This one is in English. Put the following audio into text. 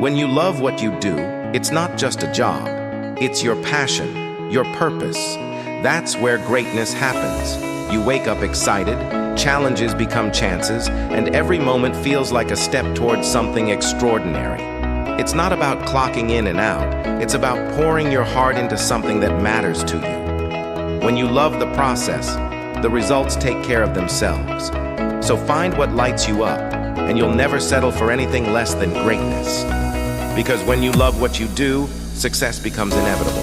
When you love what you do, it's not just a job. It's your passion, your purpose. That's where greatness happens. You wake up excited, challenges become chances, and every moment feels like a step towards something extraordinary. It's not about clocking in and out. It's about pouring your heart into something that matters to you. When you love the process, the results take care of themselves. So find what lights you up, and you'll never settle for anything less than greatness. Because when you love what you do, success becomes inevitable.